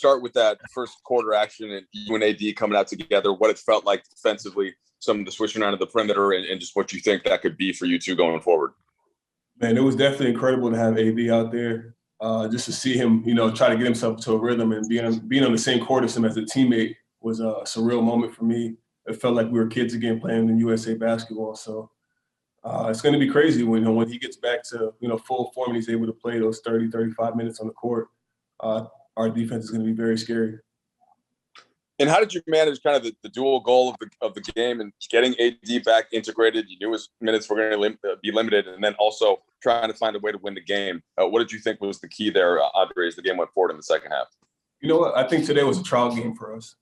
start with that first quarter action and you and AD coming out together, what it felt like defensively, some of the switching around of the perimeter, and just what you think that could be for you two going forward. Man, it was definitely incredible to have AD out there, just to see him, try to get himself to a rhythm and being on the same court as him as a teammate was a surreal moment for me. It felt like we were kids again playing in USA basketball. So it's going to be crazy when he gets back to, full form and he's able to play those 30, 35 minutes on the court. Our defense is going to be very scary. And how did you manage kind of the dual goal of the game and getting AD back integrated? You knew his minutes were going to be limited, and then also trying to find a way to win the game. What did you think was the key there, Andre, as the game went forward in the second half? You know what? I think today was a trial game for us.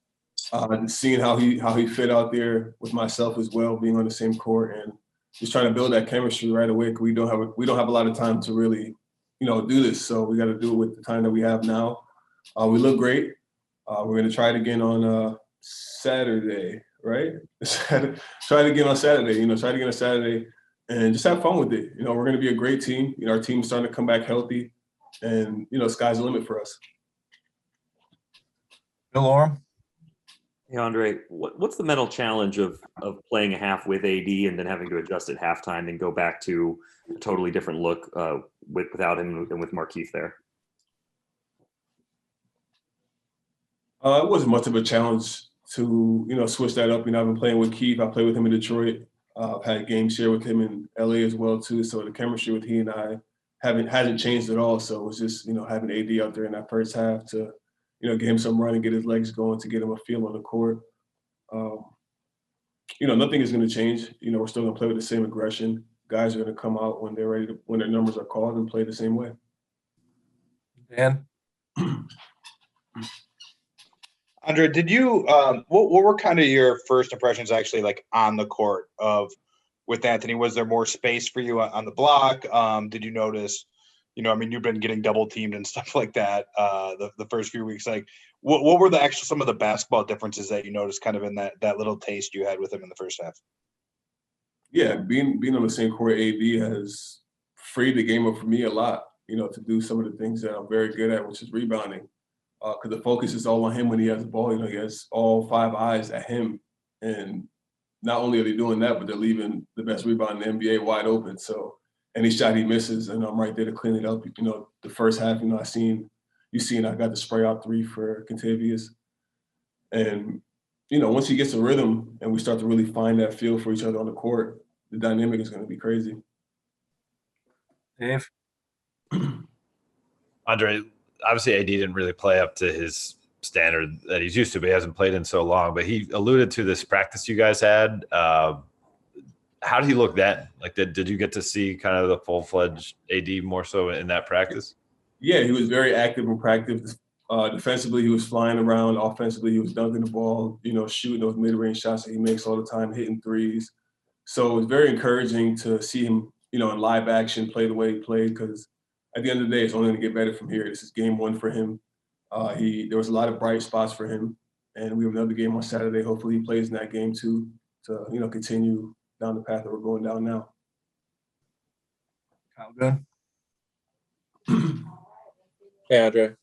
Seeing how he fit out there with myself as well, being on the same court, and just trying to build that chemistry right away. Because we don't have a lot of time to really, do this. So we got to do it with the time that we have now. We look great. We're going to try it again on Saturday, right? Try it again on Saturday, and just have fun with it. We're going to be a great team. Our team's starting to come back healthy, and, sky's the limit for us. Bill Oram? Hey, Andre, what's the mental challenge of playing a half with AD and then having to adjust at halftime and go back to a totally different look without him and with Markieff there? It wasn't much of a challenge to, switch that up. I've been playing with Keith. I played with him in Detroit. I've had game share with him in LA as well, too. So the chemistry with he and I hasn't changed at all. So it was just, having AD out there in that first half to, get him some run and get his legs going, to get him a feel on the court. Nothing is going to change. We're still going to play with the same aggression. Guys are going to come out when they're ready when their numbers are called and play the same way. Dan? Andre, did you what were kind of your first impressions actually like on the court with Anthony? Was there more space for you on the block? Did you notice, you've been getting double teamed and stuff like that the first few weeks. Like what were some of the basketball differences that you noticed kind of in that little taste you had with him in the first half? Yeah, being on the same court, AD has freed the game up for me a lot, to do some of the things that I'm very good at, which is rebounding. Because the focus is all on him when he has the ball. He has all five eyes at him. And not only are they doing that, but they're leaving the best rebound in the NBA wide open. So any shot he misses, and I'm right there to clean it up. The first half, I got the spray out three for Contavious. And, once he gets a rhythm and we start to really find that feel for each other on the court, the dynamic is going to be crazy. Dave? Andre, obviously AD didn't really play up to his standard that he's used to, but he hasn't played in so long. But he alluded to this practice you guys had. How did he look then? Like, did you get to see kind of the full-fledged AD more so in that practice? Yeah, he was very active in practice. Defensively, he was flying around. Offensively, he was dunking the ball, shooting those mid-range shots that he makes all the time, hitting threes. So it was very encouraging to see him, in live action play the way he played, because at the end of the day, it's only going to get better from here. This is game one for him. There was a lot of bright spots for him, and we have another game on Saturday. Hopefully he plays in that game too to, continue down the path that we're going down now. Kyle, good. Hey, Andre.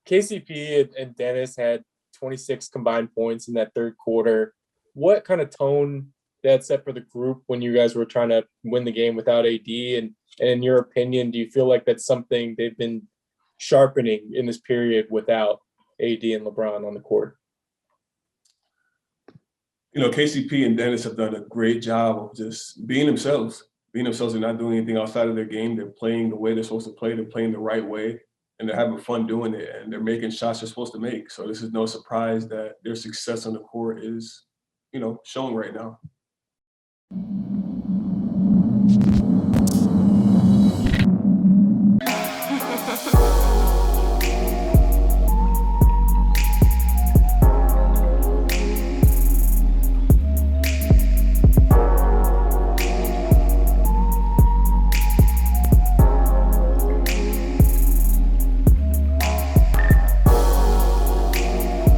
KCP and Dennis had 26 combined points in that third quarter. What kind of tone that set for the group when you guys were trying to win the game without AD? And in your opinion, do you feel like that's something they've been sharpening in this period without AD and LeBron on the court? KCP and Dennis have done a great job of just being themselves and not doing anything outside of their game. They're playing the way they're supposed to play. They're playing the right way, and they're having fun doing it, and they're making shots they're supposed to make. So this is no surprise that their success on the court is, showing right now.